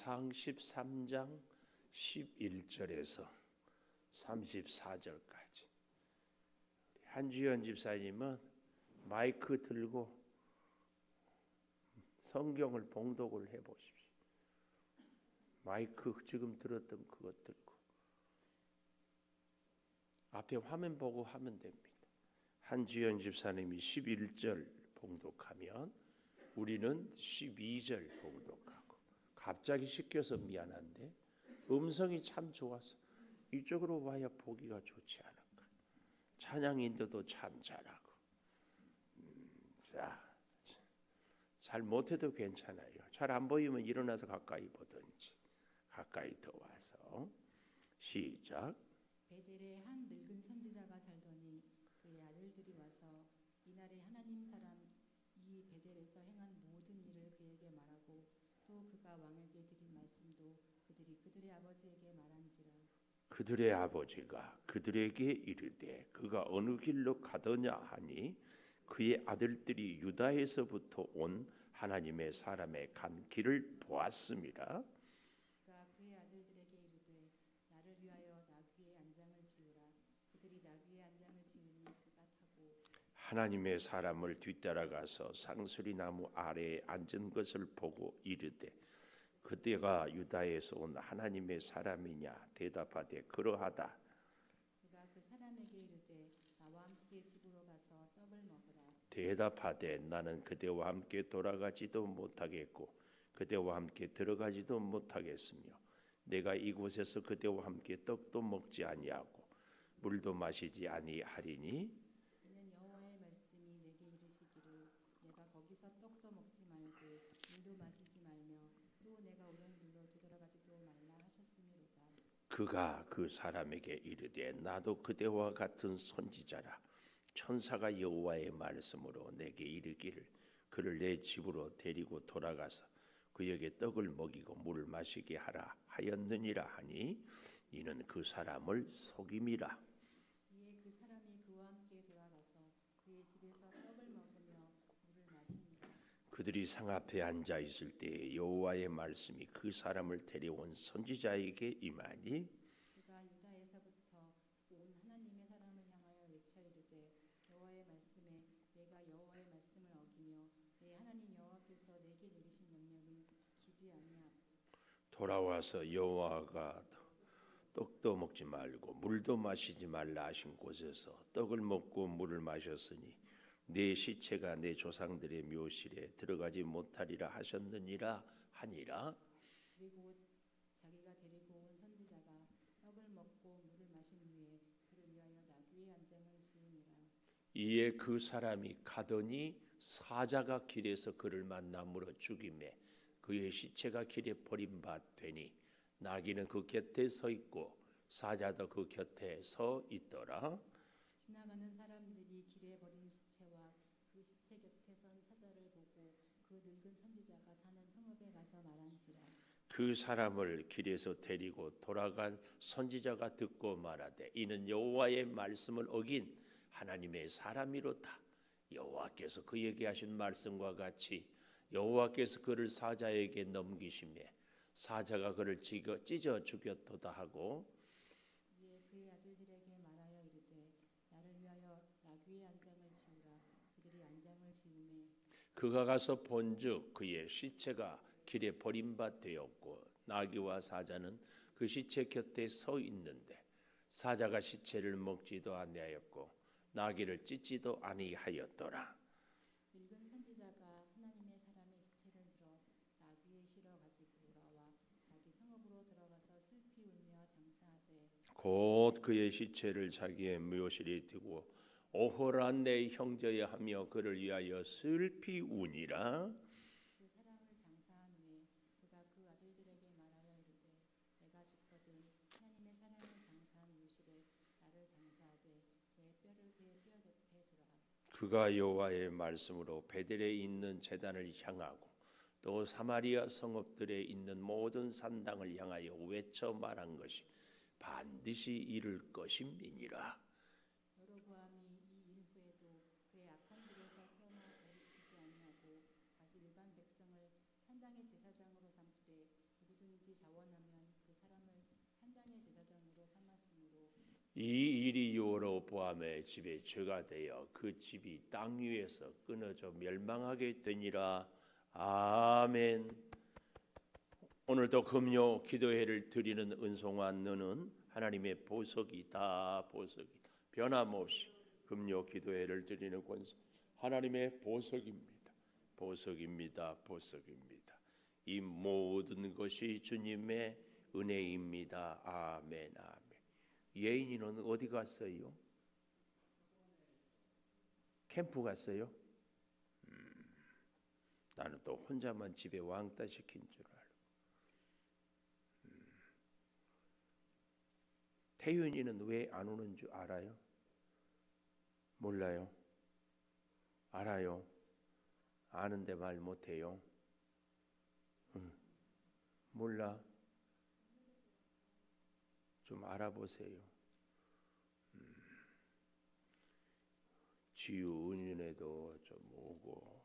사상 13장 11절에서 34절까지 한주연 집사님은 마이크 들고 성경을 봉독을 해보십시오. 마이크 지금 들었던 그것 들고 앞에 화면 보고 하면 됩니다. 한주연 집사님이 11절 봉독하면 우리는 12절 봉독하고, 갑자기 시켜서 미안한데 음성이 참 좋아서 이쪽으로 와야 보기가 좋지 않을까. 찬양 인도도 참 잘하고. 자, 잘 못해도 괜찮아요. 잘 안 보이면 일어나서 가까이 보든지, 가까이 더 와서. 시작. 베델에 한 늙은 선지자가 살더니 그의 아들들이 와서 이날에 하나님 사람 이 베델에서 행한 모든 일을 그에게 말하고, 또 그가 왕에게 드린 말씀도 그들이 그들의 아버지에게 말한지라. 그들의 아버지가 그들에게 이르되 그가 어느 길로 가더냐 하니, 그의 아들들이 유다에서부터 온 하나님의 사람의 간 길을 보았음이라. 그가 그의 아들들에게 이르되 나를 위하여 나귀의 안장을 지으라. 그들이 나귀의 안장을 지으니 그가 타고 하나님의 사람을 뒤따라가서 상수리 나무 아래에 앉은 것을 보고 이르되 그때가 유다에서 온 하나님의 사람이냐 대답하되 그러하다. 그가 그 사람에게 이르되 나와 함께 집으로 가서 떡을 먹으라. 대답하되 나는 그대와 함께 돌아가지도 못하겠고 그대와 함께 들어가지도 못하겠으며 내가 이곳에서 그대와 함께 떡도 먹지 아니하고 물도 마시지 아니하리니. 이는 여호와의 말씀이 내게 이르시기를 내가 거기서 떡도 먹지 말고 물도 마시지 말며 또 내가 오던 길로 되돌아가지도 말라 하셨음이로다. 그가 그 사람에게 이르되 나도 그대와 같은 선지자라. 천사가 여호와의 말씀으로 내게 이르기를 그를 내 집으로 데리고 돌아가서 그에게 떡을 먹이고 물을 마시게 하라 하였느니라 하니, 이는 그 사람을 속임이라. 이에 그 사람이 그와 함께 돌아가서 그의 집에서 떡을 먹으며 물을 마시니라. 그들이 상 앞에 앉아 있을 때 여호와의 말씀이 그 사람을 데려온 선지자에게 임하니, 그가 유다에서부터 온 하나님의 사람을 향하여 외쳐 이르되 여호와의 말씀에 내가 여호와의 말씀을 어기며 내 하나님 여호와께서 내게 내리신 명령을 지키지 아니하고 돌아와서 여호와가 떡도 먹지 말고 물도 마시지 말라 하신 곳에서 떡을 먹고 물을 마셨으니 내 시체가 내 조상들의 묘실에 들어가지 못하리라 하셨느니라 하니라. 그리고 자기가 데리고 온 선지자가 떡을 먹고 물을 마신 후에 그를 위하여 나귀의 안장을 지으니라. 이에 그 사람이 가더니 사자가 길에서 그를 만나 물어 죽이매 그의 시체가 길에 버림받되니 나귀는 그 곁에 서 있고 사자도 그 곁에 서 있더라. 지나가는 사람들이 길에 버린 시체와 그 시체 곁에 선 사자를 보고 그 늙은 선지자가 사는 성읍에 가서 말한지라. 그 사람을 길에서 데리고 돌아간 선지자가 듣고 말하되 이는 여호와의 말씀을 어긴 하나님의 사람이로다. 여호와께서 그에게 하신 말씀과 같이 여호와께서 그를 사자에게 넘기시매 사자가 그를 찢어 죽였도다 하고, 이에 그의 아들들에게 말하여 이르되 나를 위하여 나귀의 안장을 지으라. 그들이 안장을 지으매 그가 가서 본즉 그의 시체가 길에 버림받되었고 나귀와 사자는 그 시체 곁에 서 있는데 사자가 시체를 먹지도 아니하였고 나귀를 찢지도 아니하였더라. 늙은 선지자가 하나님의 사람의 시체를 들어 나귀에 실어 가지고 돌아와 자기 성읍으로 들어가서 슬피 울며 장사하되 곧 그의 시체를 자기의 묘실에 두고 오호라 내 형제여 하며 그를 위하여 슬피 우니라. 그 사람을 장사한 후에 그가 그 아들들에게 말하여 이르되 내가 죽거든 하나님의 사람을 장사한 묘실에 나를 장사하되 내 뼈를 그의 뼈 곁에 두라. 그가 여호와의 말씀으로 베델에 있는 제단을 향하고 또 사마리아 성읍들에 있는 모든 산당을 향하여 외쳐 말한 것이 반드시 이룰 것임이니라. 여로보암이 이 일 후에도 그의 악한 길에서 떠나 돌이키지 아니하고 다시 일반 백성을 산당의 제사장으로 삼되 누구든지 가정으로 삼았으므로 이 일이 여로보암의 집에 죄가 되어 그 집이 땅 위에서 끊어져 멸망하게 되니라. 아멘. 오늘도 금요 기도회를 드리는 은송아 너는 하나님의 보석이다. 보석이다. 변함없이 금요 기도회를 드리는 권세 하나님의 보석입니다. 보석입니다. 보석입니다. 이 모든 것이 주님의 은혜입니다. 아멘. 아멘. 예인이는 어디 갔어요? 캠프 갔어요? 나는 또 혼자만 집에 왕따 시킨 줄 알고. 태윤이는 왜 안 오는 줄 알아요? 몰라요? 알아요? 아는데 말 못해요? 몰라? 좀 알아보세요. 지유 은윤에도 좀 오고.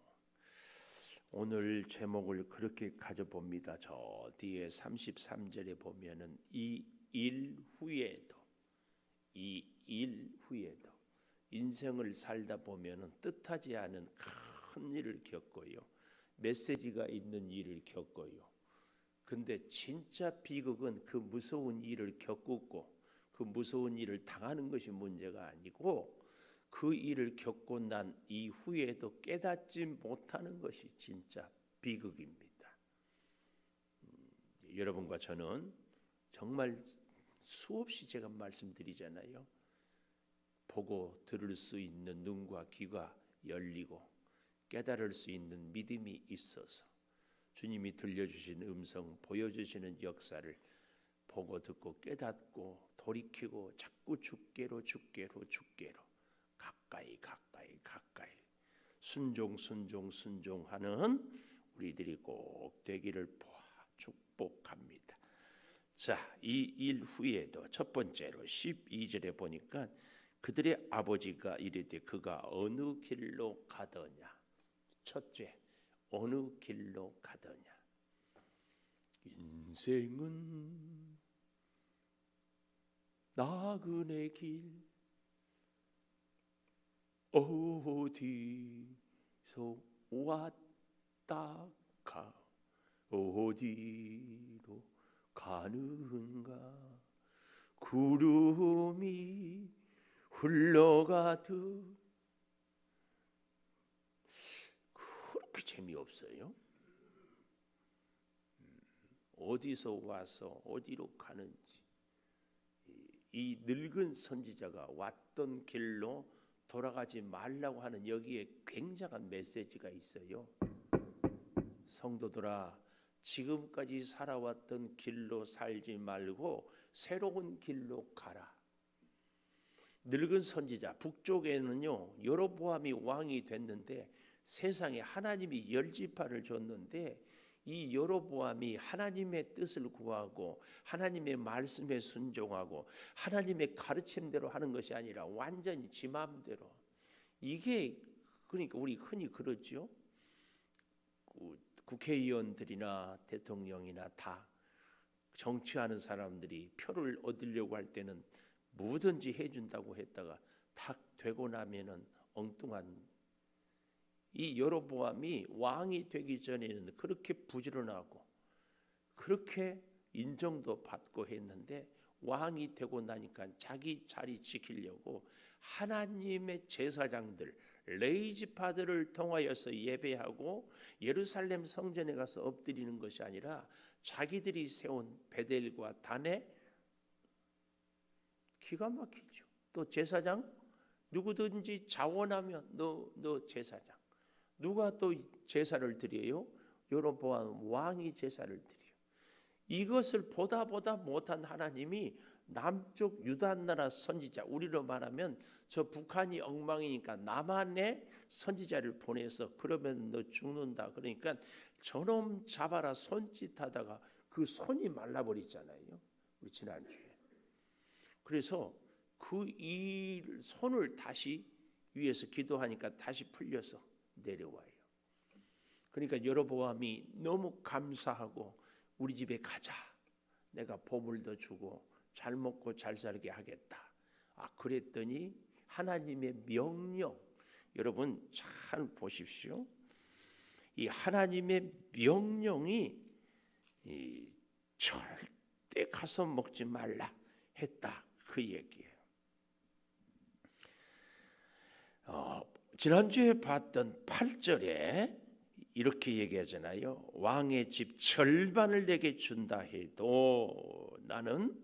오늘 제목을 그렇게 가져봅니다. 저 뒤에 33절에 보면은 이 일 후에도 인생을 살다 보면은 뜻하지 않은 큰 일을 겪어요. 메시지가 있는 일을 겪어요. 근데 진짜 비극은 그 무서운 일을 겪고 그 무서운 일을 당하는 것이 문제가 아니고 그 일을 겪고 난 이후에도 깨닫지 못하는 것이 진짜 비극입니다. 여러분과 저는 정말 수없이 제가 말씀드리잖아요. 보고 들을 수 있는 눈과 귀가 열리고 깨달을 수 있는 믿음이 있어서 주님이 들려주신 음성, 보여주시는 역사를 보고 듣고 깨닫고 돌이키고 자꾸 주께로 가까이 순종하는 우리들이 꼭 되기를 축복합니다. 자, 이 일 후에도 첫 번째로 12절에 보니까 그들의 아버지가 이르되 그가 어느 길로 가더냐. 첫째, 어느 길로 가더냐. 인생은 나그네 길 어디서 왔다가 어디로 가는가. 구름이 흘러가듯. 그렇게 재미없어요. 어디서 와서 어디로 가는지. 이 늙은 선지자가 왔던 길로 돌아가지 말라고 하는 여기에 굉장한 메시지가 있어요. 성도들아, 지금까지 살아왔던 길로 살지 말고 새로운 길로 가라. 늙은 선지자 북쪽에는요 여로보암이 왕이 됐는데 세상에 하나님이 열지파를 줬는데 이 여로보암이 하나님의 뜻을 구하고 하나님의 말씀에 순종하고 하나님의 가르침대로 하는 것이 아니라 완전히 지 마음대로. 이게 그러니까 우리 흔히 그러죠. 국회의원들이나 대통령이나 다 정치하는 사람들이 표를 얻으려고 할 때는 뭐든지 해준다고 했다가 딱 되고 나면은 엉뚱한. 이 여로보암이 왕이 되기 전에는 그렇게 부지런하고 그렇게 인정도 받고 했는데 왕이 되고 나니까 자기 자리 지키려고 하나님의 제사장들 레위지파들을 통하여서 예배하고 예루살렘 성전에 가서 엎드리는 것이 아니라 자기들이 세운 베델과 단에. 기가 막히죠. 또 제사장 누구든지 자원하면 너 제사장. 누가 또 제사를 드려요? 여로보암 왕이 제사를 드려요. 이것을 보다 못한 하나님이 남쪽 유다 나라 선지자, 우리로 말하면 저 북한이 엉망이니까 남한에 선지자를 보내서 그러면 너 죽는다. 그러니까 저놈 잡아라 손짓하다가 그 손이 말라버리잖아요. 우리 지난주에. 그래서 그 이 손을 다시 위에서 기도하니까 다시 풀려서 내려와요. 그러니까 여로보암이 너무 감사하고 우리 집에 가자. 내가 보물도 주고 잘 먹고 잘 살게 하겠다. 그랬더니 하나님의 명령, 여러분 잘 보십시오. 이 하나님의 명령이 절대 가서 먹지 말라 했다, 그 얘기예요. 지난주에 봤던 8절에 이렇게 얘기하잖아요. 왕의 집 절반을 내게 준다 해도 나는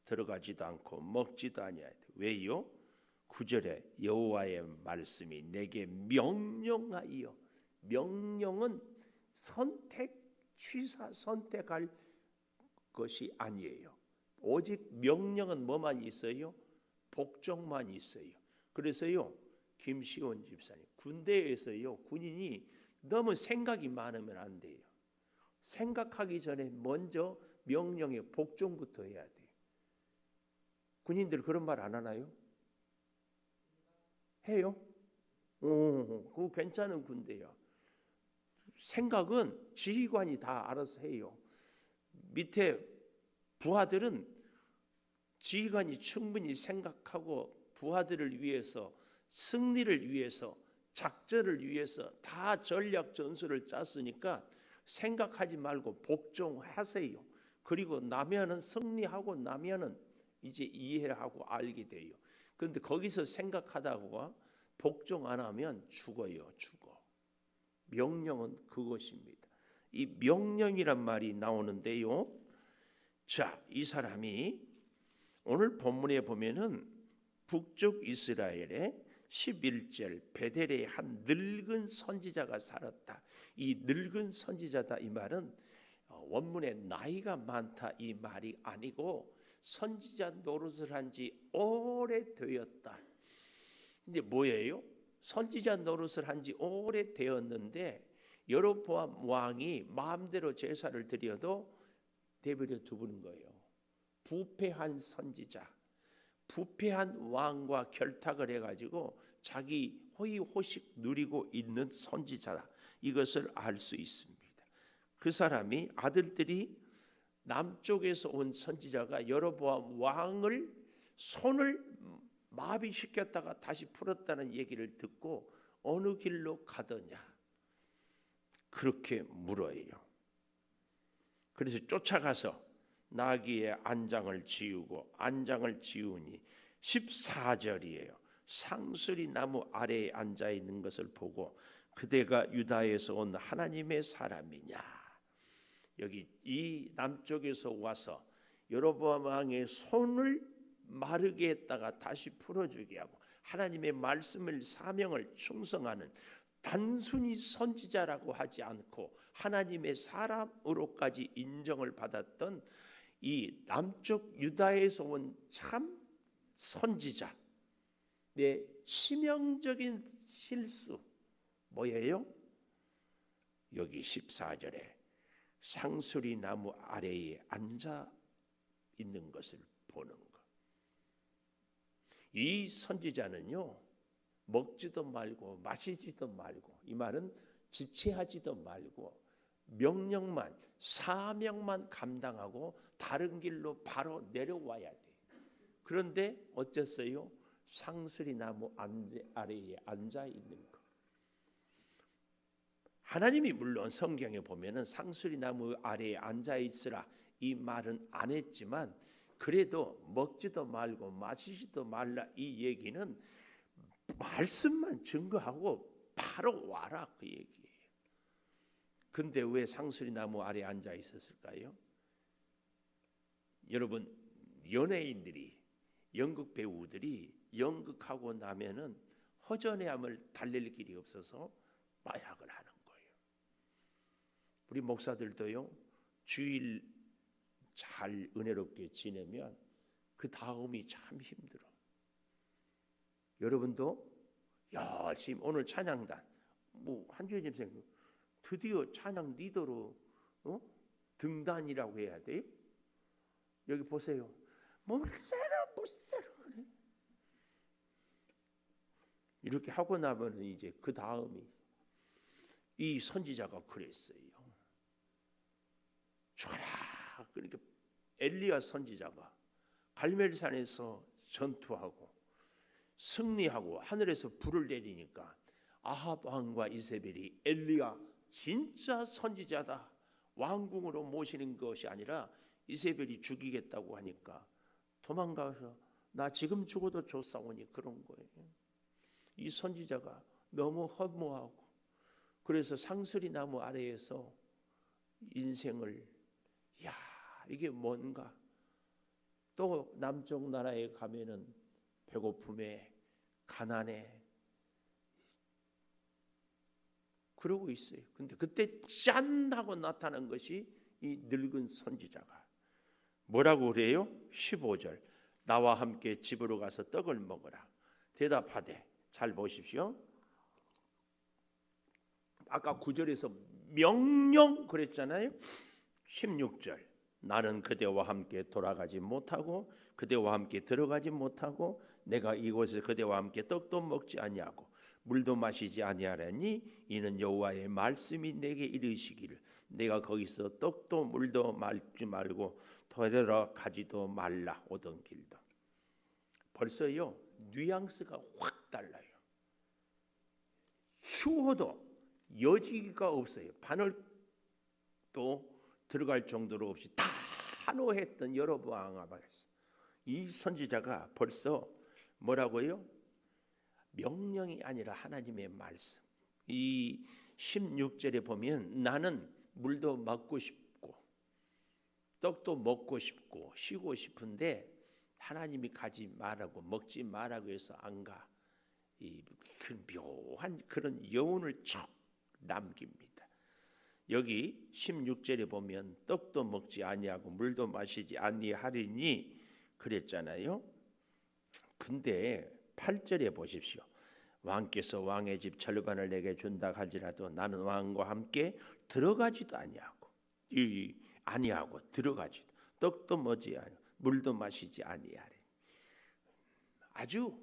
들어가지도 않고 먹지도 아니하다. 왜요? 9절에 여호와의 말씀이 내게 명령하여, 명령은 선택할 것이 아니에요. 오직 명령은 뭐만 있어요? 복종만 있어요. 그래서요, 김시원 집사님, 군대에서요, 군인이 너무 생각이 많으면 안 돼요. 생각하기 전에 먼저 명령에 복종부터 해야 돼요. 군인들 그런 말 안 하나요? 해요? 그거 괜찮은 군대야. 생각은 지휘관이 다 알아서 해요. 밑에 부하들은 지휘관이 충분히 생각하고 부하들을 위해서, 승리를 위해서, 작전을 위해서 다 전략 전술을 짰으니까 생각하지 말고 복종하세요. 그리고 나면은, 승리하고 나면은 이제 이해하고 알게 돼요. 그런데 거기서 생각하다가 복종 안 하면 죽어요. 죽어. 명령은 그것입니다. 이 명령이란 말이 나오는데요. 자, 이 사람이 오늘 본문에 보면은 북쪽 이스라엘의 11절 베델에 한 늙은 선지자가 살았다. 이 늙은 선지자다, 이 말은 원문에 나이가 많다 이 말이 아니고 선지자 노릇을 한 지 오래되었다. 이제 뭐예요? 선지자 노릇을 한 지 오래되었는데 여로보암 왕이 마음대로 제사를 드려도 내버려 두는 거예요. 부패한 선지자, 부패한 왕과 결탁을 해가지고 자기 호의호식 누리고 있는 선지자다, 이것을 알 수 있습니다. 그 사람이, 아들들이 남쪽에서 온 선지자가 여로보암 왕을 손을 마비시켰다가 다시 풀었다는 얘기를 듣고 어느 길로 가더냐, 그렇게 물어요. 그래서 쫓아가서 나귀의 안장을 지우고, 안장을 지우니 14절이에요. 상수리 나무 아래에 앉아 있는 것을 보고 그대가 유다에서 온 하나님의 사람이냐. 여기 이 남쪽에서 와서 여로보암 왕의 손을 마르게 했다가 다시 풀어주게 하고 하나님의 말씀을, 사명을 충성하는, 단순히 선지자라고 하지 않고 하나님의 사람으로까지 인정을 받았던 이 남쪽 유다에서 온 참 선지자, 내 치명적인 실수 뭐예요? 여기 14절에 상수리 나무 아래에 앉아 있는 것을 보는 것. 이 선지자는요, 먹지도 말고 마시지도 말고, 이 말은 지체하지도 말고 명령만, 사명만 감당하고 다른 길로 바로 내려와야 돼. 그런데 어쨌어요? 상수리 나무 아래에 앉아 있는 것. 하나님이 물론 성경에 보면은 상수리 나무 아래에 앉아 있으라 이 말은 안 했지만, 그래도 먹지도 말고 마시지도 말라 이 얘기는 말씀만 증거하고 바로 와라 그 얘기예요. 근데 왜 상수리 나무 아래에 앉아 있었을까요? 여러분, 연예인들이, 연극 배우들이 연극하고 나면은 허전해함을 달랠 길이 없어서 마약을 하는 거예요. 우리 목사들도요, 주일 잘 은혜롭게 지내면 그 다음이 참 힘들어. 여러분도 열심히, 오늘 찬양단 한주혜 집사님 드디어 찬양 리더로 등단이라고 해야 돼요. 여기 보세요. 못 살아 그래. 이렇게 하고 나면 이제 그 다음이, 이 선지자가 그랬어요. 촤락. 그러니까 엘리야 선지자가 갈멜산에서 전투하고 승리하고 하늘에서 불을 내리니까 아합 왕과 이세벨이 엘리야 진짜 선지자다, 왕궁으로 모시는 것이 아니라 이세벨이 죽이겠다고 하니까 도망가서 나 지금 죽어도 좋사오니 그런 거예요. 이 선지자가 너무 허무하고 그래서 상수리 나무 아래에서 인생을 이게 뭔가. 또 남쪽 나라에 가면은 배고픔에 가난에 그러고 있어요. 근데 그때 짠 하고 나타난 것이 이 늙은 선지자가 뭐라고 그래요? 15절 나와 함께 집으로 가서 떡을 먹으라. 대답하되, 잘 보십시오. 아까 9절에서 명령 그랬잖아요. 16절 나는 그대와 함께 돌아가지 못하고 그대와 함께 들어가지 못하고 내가 이곳에 그대와 함께 떡도 먹지 아니하고 물도 마시지 아니하려니 이는 여호와의 말씀이 내게 이르시기를 내가 거기서 떡도 물도 말지 말고 되돌아가지도 말라. 오던 길도. 벌써요 뉘앙스가 확 달라요. 추워도 여지가 없어요. 바늘도 들어갈 정도로 없이 단호했던 여로보암 이 선지자가 벌써 뭐라고요? 명령이 아니라 하나님의 말씀. 이 16절에 보면 나는 물도 먹고 싶고 떡도 먹고 싶고 쉬고 싶은데 하나님이 가지 말라고 먹지 말라고 해서 안 가. 그 묘한 그런 여운을 쭉 남깁니다. 여기 16절에 보면 떡도 먹지 아니하고 물도 마시지 아니하리니 그랬잖아요. 근데 8절에 보십시오. 왕께서 왕의 집 절반을 내게 준다 할지라도 나는 왕과 함께 들어가지도 아니하고 들어가지도 떡도 먹지 아니하고 물도 마시지 아니하리. 아주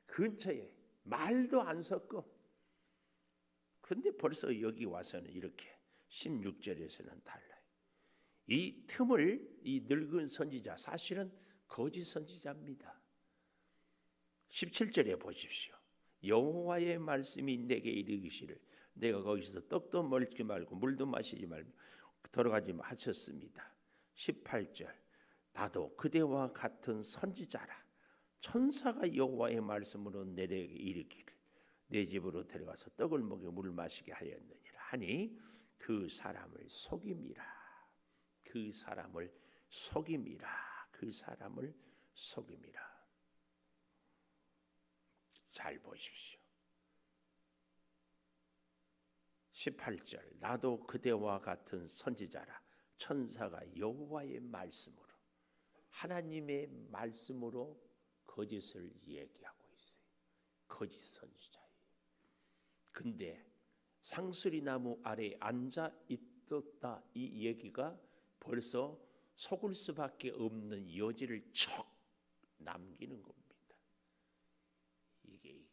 근처에 말도 안 섞어. 근데 벌써 여기 와서는 이렇게 16절에서는 달라요. 이 틈을 이 늙은 선지자 사실은 거짓 선지자입니다. 17절에 보십시오. 여호와의 말씀이 내게 이르기를 내가 거기서 떡도 먹지 말고 물도 마시지 말고 돌아가지 하셨습니다. 18절 나도 그대와 같은 선지자라. 천사가 여호와의 말씀으로 내게 이르기를 내 집으로 데려가서 떡을 먹여 물을 마시게 하였느니라 하니 그 사람을 속임이라. 그 사람을 속임이라. 그 사람을 속임이라. 잘 보십시오. 18절 나도 그대와 같은 선지자라. 천사가 여호와의 말씀으로 하나님의 말씀으로 거짓을 얘기하고 있어요. 거짓 선지자예요. 근데 상수리 나무 아래에 앉아 있었다 이 얘기가 벌써 속을 수밖에 없는 여지를 척 남기는 겁니다. 이게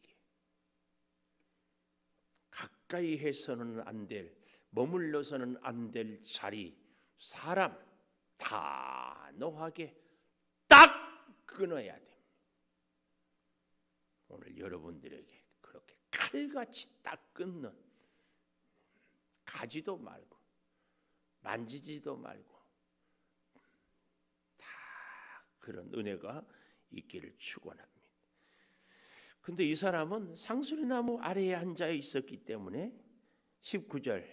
가까이 해서는 안 될, 머물러서는 안 될 자리, 사람 단호하게 딱 끊어야 됩니다. 오늘 여러분들에게 그렇게 칼같이 딱 끊는, 가지도 말고 만지지도 말고 다 그런 은혜가 있기를 축원합니다. 근데 이 사람은 상수리나무 아래에 앉아 있었기 때문에 19절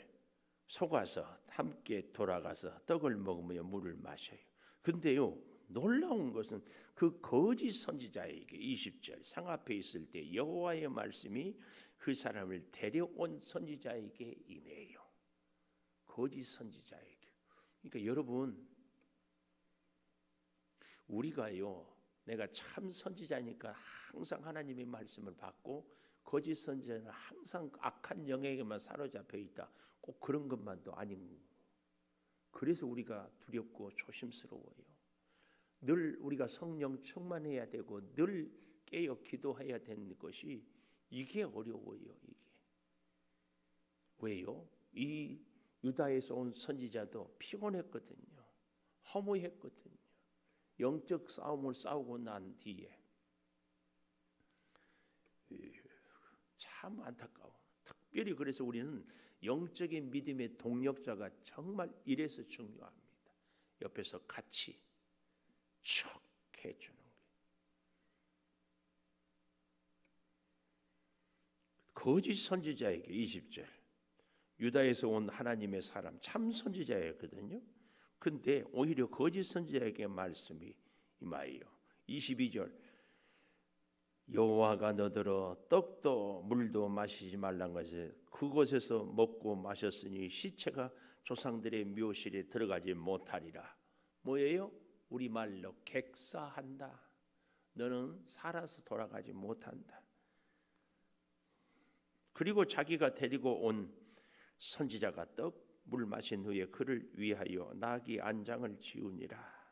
속아서 함께 돌아가서 떡을 먹으며 물을 마셔요. 근데요 놀라운 것은 그 거짓 선지자에게 20절 상 앞에 있을 때 여호와의 말씀이 그 사람을 데려온 선지자에게 임해요. 거짓 선지자에게. 그러니까 여러분 우리가요 내가 참 선지자니까 항상 하나님의 말씀을 받고 거짓 선지자는 항상 악한 영에게만 사로잡혀 있다. 꼭 그런 것만도 아닌. 그래서 우리가 두렵고 조심스러워요. 늘 우리가 성령 충만해야 되고 늘 깨어 기도해야 되는 것이 이게 어려워요. 이게 왜요? 이 유다에서 온 선지자도 피곤했거든요. 허무했거든요. 영적 싸움을 싸우고 난 뒤에 참 안타까워. 특별히 그래서 우리는 영적인 믿음의 동력자가 정말 이래서 중요합니다. 옆에서 같이 척 해주는 거예요. 거짓 선지자에게 20절 유다에서 온 하나님의 사람 참 선지자였거든요. 근데 오히려 거짓 선지자에게 말씀이 임하여 22절 여호와가 너더러 떡도 물도 마시지 말란 것을 그곳에서 먹고 마셨으니 시체가 조상들의 묘실에 들어가지 못하리라. 뭐예요? 우리말로 객사한다. 너는 살아서 돌아가지 못한다. 그리고 자기가 데리고 온 선지자가 떡 물 마신 후에 그를 위하여 나귀 안장을 지우니라.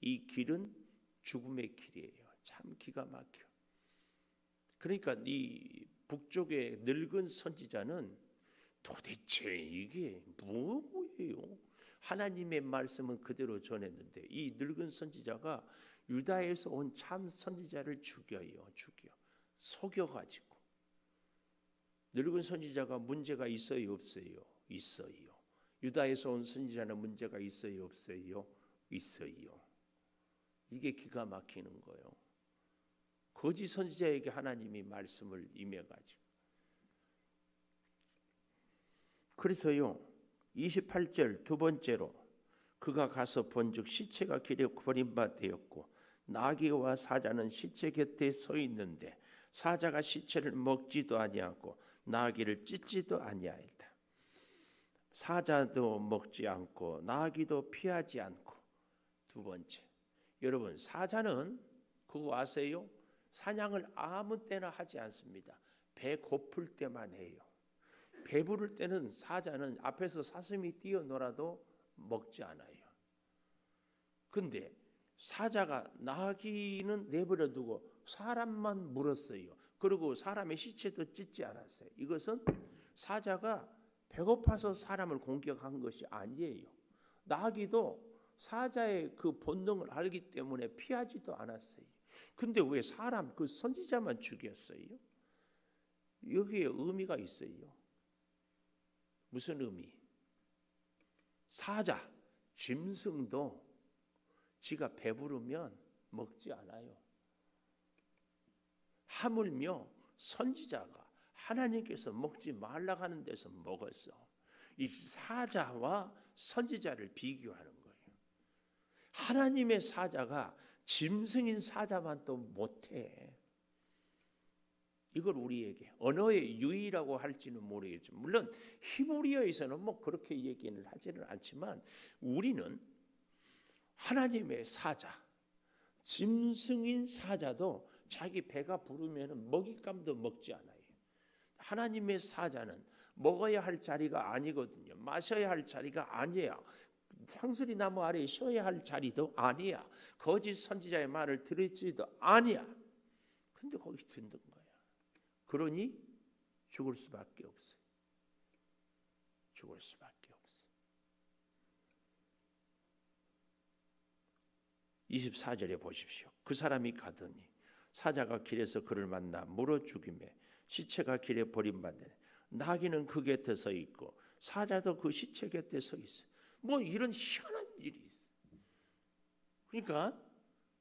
이 길은 죽음의 길이에요. 참 기가 막혀. 그러니까 이 북쪽의 늙은 선지자는 도대체 이게 뭐예요? 하나님의 말씀은 그대로 전했는데 이 늙은 선지자가 유다에서 온 참 선지자를 죽여 속여가지고. 늙은 선지자가 문제가 있어요 없어요? 있어요. 유다에서 온 선지자는 문제가 있어요 없어요? 있어요. 이게 기가 막히는 거예요. 거짓 선지자에게 하나님이 말씀을 임해가지고. 그래서요 28절 두 번째로 그가 가서 본즉 시체가 길에 버림받되었고 나귀와 사자는 시체 곁에 서 있는데 사자가 시체를 먹지도 아니하고 나귀를 찢지도 아니하였다. 사자도 먹지 않고 나귀도 피하지 않고. 두 번째, 여러분 사자는 그거 아세요? 사냥을 아무 때나 하지 않습니다. 배 고플 때만 해요. 배부를 때는 사자는 앞에서 사슴이 뛰어놀아도 먹지 않아요. 근데 사자가 나귀는 내버려 두고 사람만 물었어요. 그리고 사람의 시체도 찢지 않았어요. 이것은 사자가 배고파서 사람을 공격한 것이 아니에요. 나귀도 사자의 그 본능을 알기 때문에 피하지도 않았어요. 근데 왜 사람 그 선지자만 죽였어요? 여기에 의미가 있어요. 무슨 의미? 사자, 짐승도 지가 배부르면 먹지 않아요. 하물며 선지자가 하나님께서 먹지 말라고 하는 데서 먹었어. 이 사자와 선지자를 비교하는 거예요. 하나님의 사자가 짐승인 사자만 또 못해. 이걸 우리에게 언어의 유의라고 할지는 모르겠지만 물론 히브리어에서는 뭐 그렇게 얘기는 하지는 않지만 우리는 하나님의 사자, 짐승인 사자도 자기 배가 부르면 먹잇감도 먹지 않아요. 하나님의 사자는 먹어야 할 자리가 아니거든요. 마셔야 할 자리가 아니야. 상수리 나무 아래에 쉬어야 할 자리도 아니야. 거짓 선지자의 말을 들을지도 아니야. 근데 거기 듣는 거야. 그러니 죽을 수밖에 없어요. 죽을 수밖에 없어요. 24절에 보십시오. 그 사람이 가더니 사자가 길에서 그를 만나 물어 죽이매 시체가 길에 버림받네. 나귀는 그 곁에 서 있고 사자도 그 시체 곁에 서 있어. 뭐 이런 희한한 일이 있어. 그러니까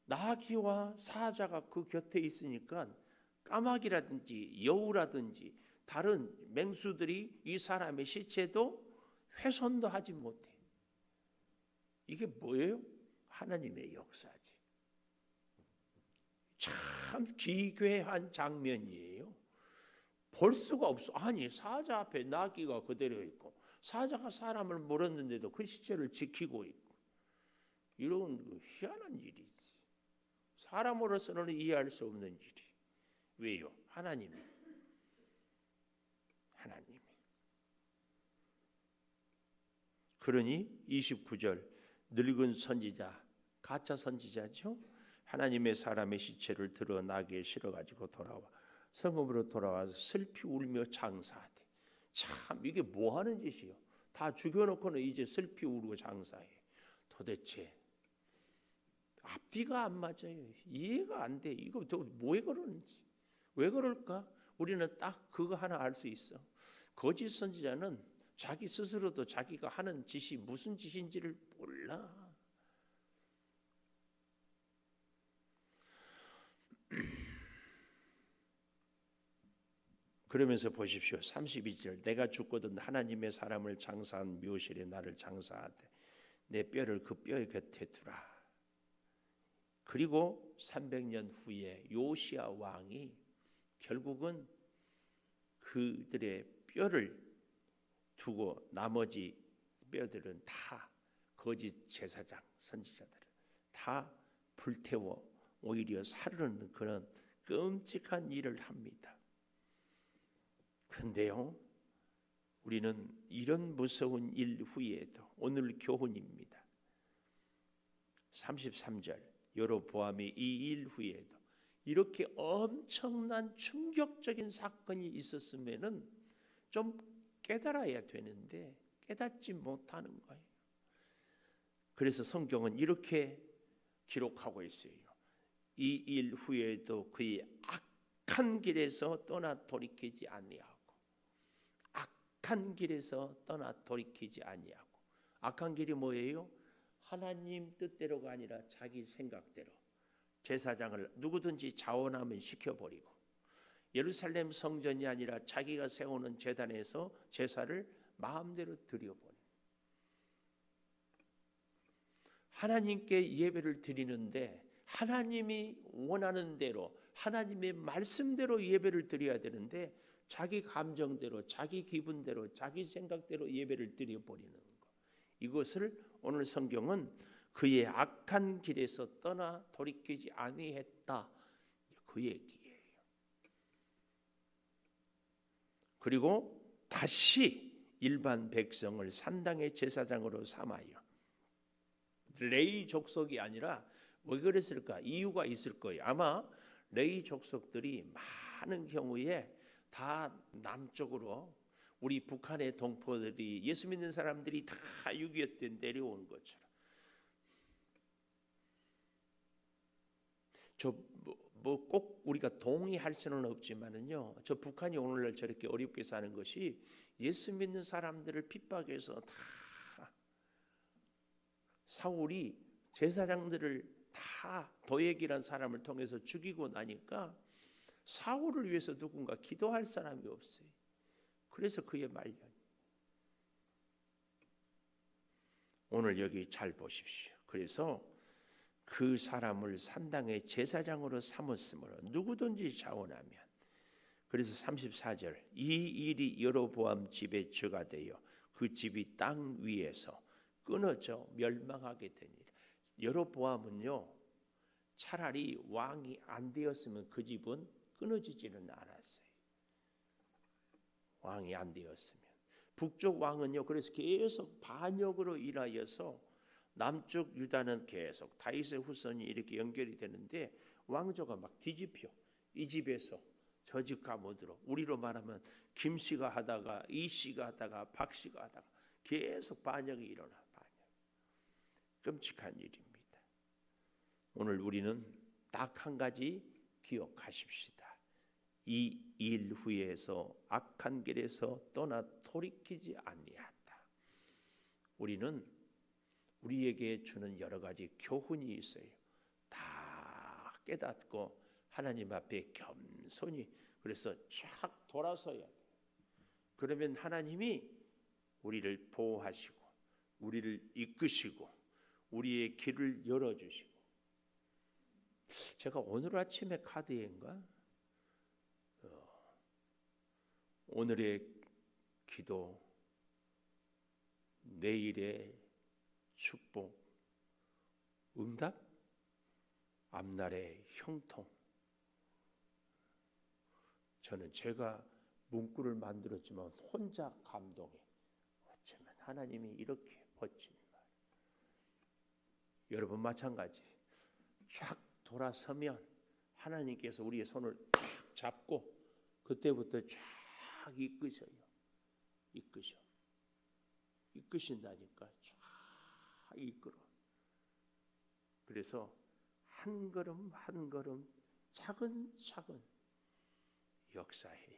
나귀와 사자가 그 곁에 있으니까 까마귀라든지 여우라든지 다른 맹수들이 이 사람의 시체도 훼손도 하지 못해. 이게 뭐예요? 하나님의 역사지. 참 기괴한 장면이에요. 볼 수가 없어. 아니 사자 앞에 나귀가 그대로 있고 사자가 사람을 물었는데도 그 시체를 지키고 있고 이런 희한한 일이지. 사람으로서는 이해할 수 없는 일이. 왜요? 하나님이. 그러니 29절 늙은 선지자, 가짜 선지자죠. 하나님의 사람의 시체를 들어 나귀에 실어가지고 돌아와 성읍으로 돌아와서 슬피 울며 장사하되. 참 이게 뭐 하는 짓이요? 다 죽여놓고는 이제 슬피 울고 장사해. 도대체 앞뒤가 안 맞아요. 이해가 안 돼. 이거 왜 그러는지. 왜 그럴까? 우리는 딱 그거 하나 알 수 있어. 거짓 선지자는 자기 스스로도 자기가 하는 짓이 무슨 짓인지를 몰라. 그러면서 보십시오. 32절 내가 죽거든 하나님의 사람을 장사한 묘실에 나를 장사하되 내 뼈를 그 뼈의 곁에 두라. 그리고 300년 후에 요시야 왕이 결국은 그들의 뼈를 두고 나머지 뼈들은 다 거짓 제사장 선지자들을 다 불태워 오히려 사르는 그런 끔찍한 일을 합니다. 그런데요, 우리는 이런 무서운 일 후에도 오늘 교훈입니다. 33절 여로보암이 이 일 후에도 이렇게 엄청난 충격적인 사건이 있었으면은 좀 깨달아야 되는데 깨닫지 못하는 거예요. 그래서 성경은 이렇게 기록하고 있어요. 이 일 후에도 그의 악한 길에서 떠나 돌이키지 아니하고, 악한 길에서 떠나 돌이키지 아니하고. 악한 길이 뭐예요? 하나님 뜻대로가 아니라 자기 생각대로 제사장을 누구든지 자원하면 시켜버리고, 예루살렘 성전이 아니라 자기가 세우는 제단에서 제사를 마음대로 드려버리고, 하나님께 예배를 드리는데 하나님이 원하는 대로 하나님의 말씀대로 예배를 드려야 되는데 자기 감정대로 자기 기분대로 자기 생각대로 예배를 드려버리는 것, 이것을 오늘 성경은 그의 악한 길에서 떠나 돌이키지 아니했다, 그 얘기예요. 그리고 다시 일반 백성을 산당의 제사장으로 삼아요. 레위 족속이 아니라 왜 그랬을까? 이유가 있을 거예요. 아마 레위 족속들이 많은 경우에 다 남쪽으로 우리 북한의 동포들이 예수 믿는 사람들이 다 6.25 때 내려온 것처럼 뭐 꼭 우리가 동의할 수는 없지만은요, 저 북한이 오늘날 저렇게 어렵게 사는 것이 예수 믿는 사람들을 핍박해서 다 사울이 제사장들을 다 도액이란 사람을 통해서 죽이고 나니까 사울을 위해서 누군가 기도할 사람이 없어요. 그래서 그의 말년. 오늘 여기 잘 보십시오. 그래서 그 사람을 산당의 제사장으로 삼았으므로 누구든지 자원하면, 그래서 34절 이 일이 여로보암 집에 죄가 되어 그 집이 땅 위에서 끊어져 멸망하게 되니라. 여로보암은요, 차라리 왕이 안 되었으면 그 집은 끊어지지는 않았어요. 왕이 안 되었으면. 북쪽 왕은요, 그래서 계속 반역으로 인하여서 남쪽 유다는 계속 다윗의 후손이 이렇게 연결이 되는데 왕조가 막 뒤집혀. 이 집에서 저 집 가못 들어. 우리로 말하면 김 씨가 하다가 이 씨가 하다가 박 씨가 하다가 계속 반역이 일어나. 반역. 끔찍한 일입니다. 오늘 우리는 딱 한 가지 기억하십시다. 이 일 후에서 악한 길에서 떠나 돌이키지 아니하다. 우리는 우리에게 주는 여러 가지 교훈이 있어요. 다 깨닫고 하나님 앞에 겸손히, 그래서 쫙 돌아서야 돼요. 그러면 하나님이 우리를 보호하시고 우리를 이끄시고 우리의 길을 열어주시고. 제가 오늘 아침에 카드인가 오늘의 기도, 내일의 축복, 응답, 앞날의 형통. 저는 제가 문구를 만들었지만 혼자 감동해. 어쩌면 하나님이 이렇게 멋진 말. 여러분 마찬가지. 쫙 돌아서면 하나님께서 우리의 손을 탁 잡고 그때부터 쫙 이끄셔요. 이끄신다니까. 쫙 이끌어. 그래서 한 걸음 한 걸음 차근차근 역사해요.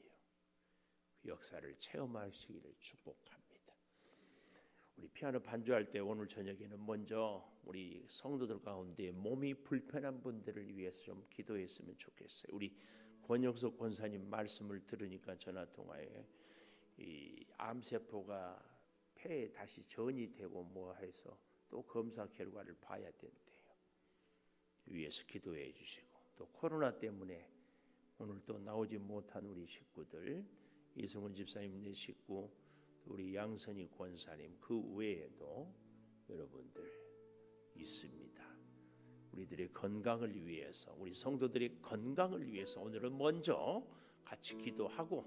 그 역사를 체험하시기를 축복합니다. 우리 피아노 반주할 때 오늘 저녁에는 먼저 우리 성도들 가운데 몸이 불편한 분들을 위해서 좀 기도했으면 좋겠어요. 우리 권영석 권사님 말씀을 들으니까 전화통화에 이 암세포가 폐에 다시 전이 되고 뭐 해서 또 검사 결과를 봐야 된대요. 위에서 기도해 주시고, 또 코로나 때문에 오늘 또 나오지 못한 우리 식구들, 이승훈 집사님 네 식구, 우리 양선희 권사님, 그 외에도 여러분들 있습니다. 우리들의 건강을 위해서, 우리 성도들의 건강을 위해서 오늘은 먼저 같이 기도하고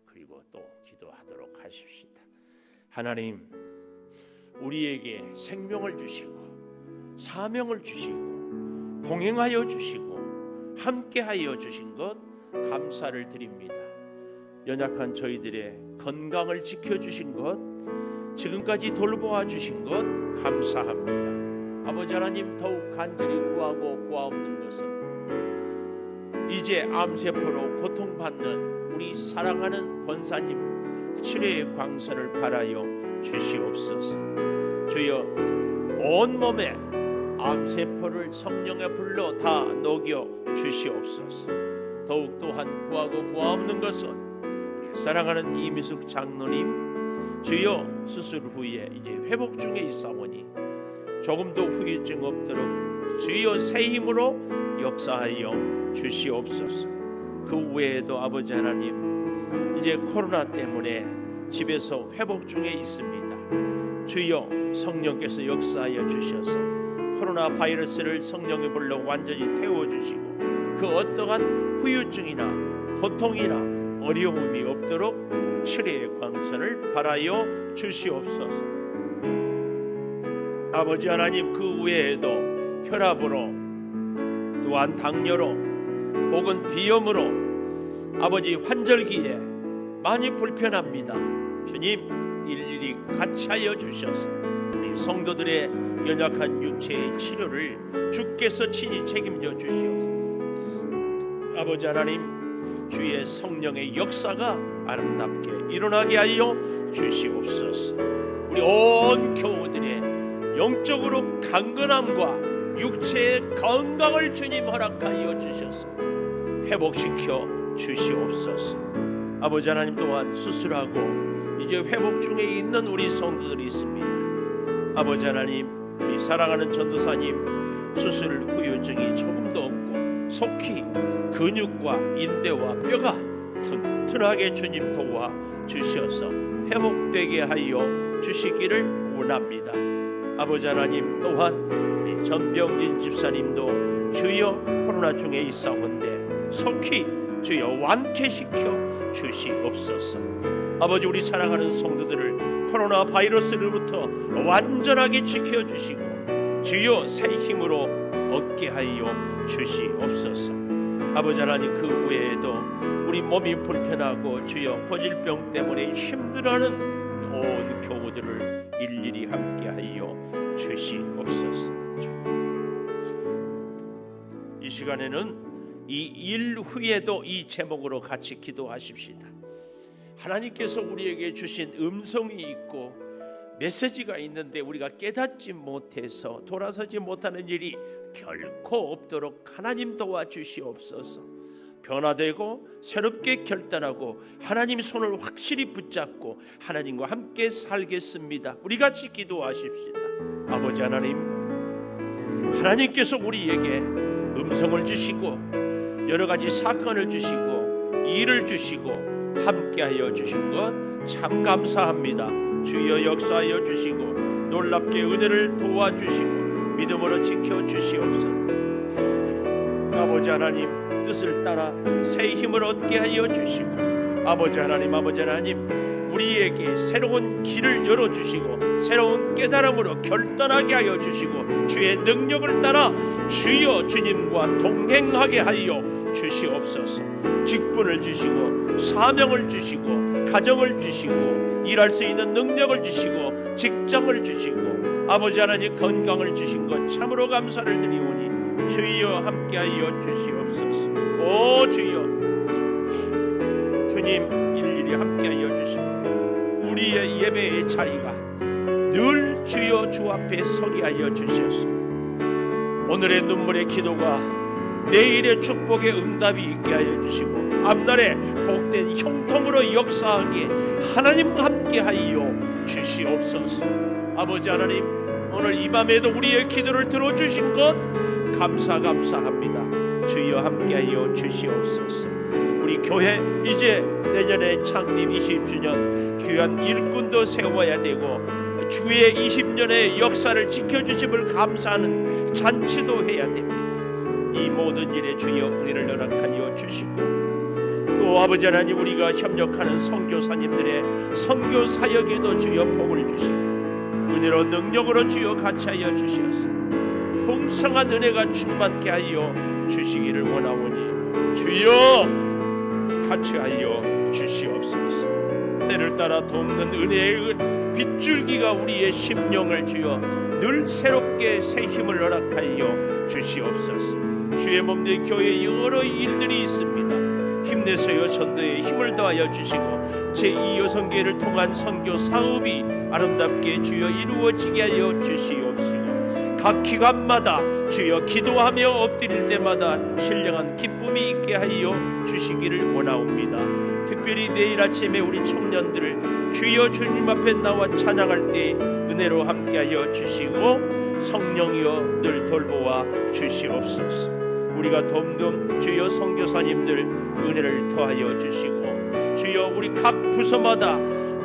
그리고 또 기도하도록 하십시다. 하나님, 우리에게 생명을 주시고 사명을 주시고 동행하여 주시고 함께하여 주신 것 감사를 드립니다. 연약한 저희들의 건강을 지켜주신 것, 지금까지 돌보아 주신 것 감사합니다. 아버지 하나님, 더욱 간절히 구하고 구하옵는 것은 이제 암세포로 고통받는 우리 사랑하는 권사님 치료의 광선을 바라여 주시옵소서. 주여, 온몸에 암세포를 성령의 불로 다 녹여 주시옵소서. 더욱 또한 구하고 구하옵는 것은 우리 사랑하는 이미숙 장로님, 주여 수술 후에 이제 회복 중에 있사오니 조금도 후유증 없도록 주여 새 힘으로 역사하여 주시옵소서. 그 외에도 아버지 하나님, 이제 코로나 때문에 집에서 회복 중에 있습니다. 주여 성령께서 역사하여 주셔서 코로나 바이러스를 성령의 불로 완전히 태워주시고 그 어떠한 후유증이나 고통이나 어려움이 없도록 치료의 광선을 바라여 주시옵소서. 아버지 하나님, 그 외에도 혈압으로 또한 당뇨로 혹은 비염으로 아버지 환절기에 많이 불편합니다. 주님, 일일이 같이 하여 주셔서 우리 성도들의 연약한 육체의 치료를 주께서 친히 책임져 주시옵소서. 아버지 하나님, 주의 성령의 역사가 아름답게 일어나게 하여 주시옵소서. 우리 온 교우들의 영적으로 강건함과 육체의 건강을 주님 허락하여 주셔서 회복시켜 주시옵소서. 아버지 하나님, 또한 수술하고 이제 회복 중에 있는 우리 성도들이 있습니다. 아버지 하나님, 우리 사랑하는 전도사님 수술 후유증이 조금도 없고 속히 근육과 인대와 뼈가 튼튼하게 주님 도와 주셔서 회복되게 하여 주시기를 원합니다. 아버지 하나님, 또한 우리 전병진 집사님도 주여 코로나 중에 있사온데 속히 주여 완쾌시켜 주시옵소서. 아버지, 우리 사랑하는 성도들을 코로나 바이러스로부터 완전하게 지켜주시고 주여 새 힘으로 얻게 하여 주시옵소서. 아버지 하나님, 그 외에도 우리 몸이 불편하고 주여 고질병 때문에 힘들어하는 온 교우들을 일일이 함께하여 주시옵소서. 이 시간에는 이 일 후에도 이 제목으로 같이 기도하십시다. 하나님께서 우리에게 주신 음성이 있고 메시지가 있는데 우리가 깨닫지 못해서 돌아서지 못하는 일이 결코 없도록 하나님 도와주시옵소서. 변화되고 새롭게 결단하고 하나님 손을 확실히 붙잡고 하나님과 함께 살겠습니다. 우리 같이 기도하십시다. 아버지 하나님, 하나님께서 우리에게 음성을 주시고 여러 가지 사건을 주시고 일을 주시고 함께하여 주신 것 참 감사합니다. 주여 역사하여 주시고 놀랍게 은혜를 도와주시고 믿음으로 지켜주시옵소서. 아버지 하나님, 뜻을 따라 새 힘을 얻게 하여 주시고 아버지 하나님, 우리에게 새로운 길을 열어주시고 새로운 깨달음으로 결단하게 하여 주시고 주의 능력을 따라 주여 주님과 동행하게 하여 주시옵소서. 직분을 주시고 사명을 주시고 가정을 주시고 일할 수 있는 능력을 주시고 직장을 주시고 아버지 하나님 건강을 주신 것 참으로 감사를 드리오니 주여 함께하여 주시옵소서. 오 주여, 주님 일일이 함께하여 주시고 우리의 예배의 자리가 늘 주여 주 앞에 서게 하여 주시옵소서. 오늘의 눈물의 기도가 내일의 축복의 응답이 있게 하여 주시고 앞날에 복된 형통으로 역사하기에 하나님 함께하여 주시옵소서. 아버지 하나님, 오늘 이 밤에도 우리의 기도를 들어주신 것 감사합니다. 주여 함께하여 주시옵소서. 우리 교회 이제 내년에 창립 20주년 귀한 일꾼도 세워야 되고 주의 20년의 역사를 지켜주심을 감사하는 잔치도 해야 됩니다. 이 모든 일에 주여 은혜를 허락하여 주시고 또 아버지 하나님, 우리가 협력하는 선교사님들의 선교 사역에도 주여 복을 주시고 은혜로 능력으로 주여 같이 하여 주시옵소서. 풍성한 은혜가 충만케 하여 주시기를 원하오니 주여 같이 하여 주시옵소서. 때를 따라 돕는 은혜의 빗줄기가 우리의 심령을 주여 늘 새롭게 새 힘을 허락하여 주시옵소서. 주의 몸된 교회에 여러 일들이 있습니다. 힘내세요. 전도에 힘을 더하여 주시고 제2 여성계를 통한 선교 사업이 아름답게 주여 이루어지게 하여 주시옵시고 각 기관마다 주여 기도하며 엎드릴 때마다 신령한 기쁨이 있게 하여 주시기를 원하옵니다. 특별히 내일 아침에 우리 청년들을 주여 주님 앞에 나와 찬양할 때 은혜로 함께하여 주시고 성령이여 늘 돌보아 주시옵소서. 우리가 돕는 주여 선교사님들 은혜를 더하여 주시고 주여 우리 각 부서마다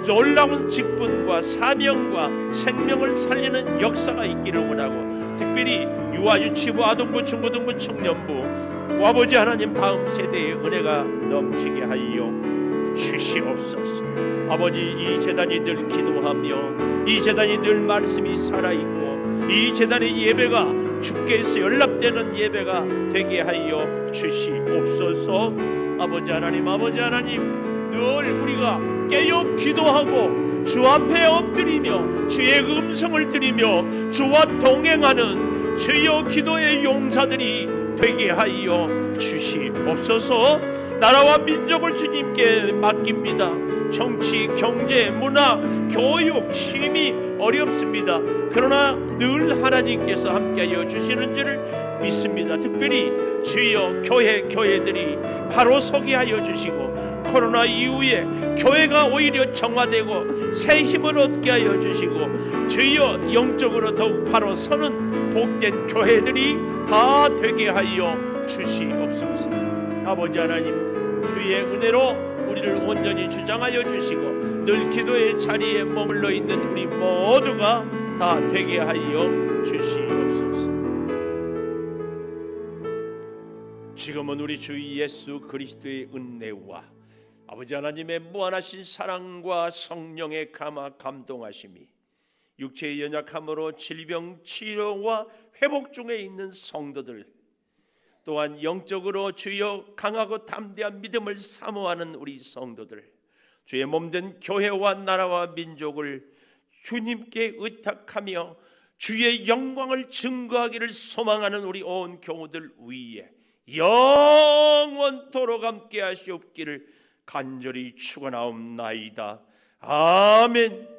놀라운 직분과 사명과 생명을 살리는 역사가 있기를 원하고 특별히 유아 유치부 아동부 중고등부 청년부 아버지 하나님 다음 세대의 은혜가 넘치게 하여 주시옵소서. 아버지, 이 재단이 늘 기도하며 이 재단이 늘 말씀이 살아있고 이 재단의 예배가 주께서 연락되는 예배가 되게 하여 주시옵소서. 아버지 하나님, 아버지 하나님, 늘 우리가 깨어 기도하고 주 앞에 엎드리며 주의 음성을 들으며 주와 동행하는 주여 기도의 용사들이 되게 하여 주시옵소서. 나라와 민족을 주님께 맡깁니다. 정치, 경제, 문화, 교육, 힘이 어렵습니다. 그러나 늘 하나님께서 함께하여 주시는 줄을 믿습니다. 특별히 주여 교회들이 바로 서게 하여 주시고 코로나 이후에 교회가 오히려 정화되고 새 힘을 얻게 하여 주시고 주여 영적으로 더욱 바로 서는 복된 교회들이 다 되게 하여 주시옵소서. 아버지 하나님, 주의 은혜로 우리를 온전히 주장하여 주시고 늘 기도의 자리에 머물러 있는 우리 모두가 다 되게 하여 주시옵소서. 지금은 우리 주 예수 그리스도의 은혜와 아버지 하나님의 무한하신 사랑과 성령의 감동하심이 육체의 연약함으로 질병 치료와 회복 중에 있는 성도들 또한 영적으로 주여 강하고 담대한 믿음을 사모하는 우리 성도들 주의 몸된 교회와 나라와 민족을 주님께 의탁하며 주의 영광을 증거하기를 소망하는 우리 온 교우들 위에 영원토록 함께 하시옵기를 간절히 축원하옵나이다. 아멘.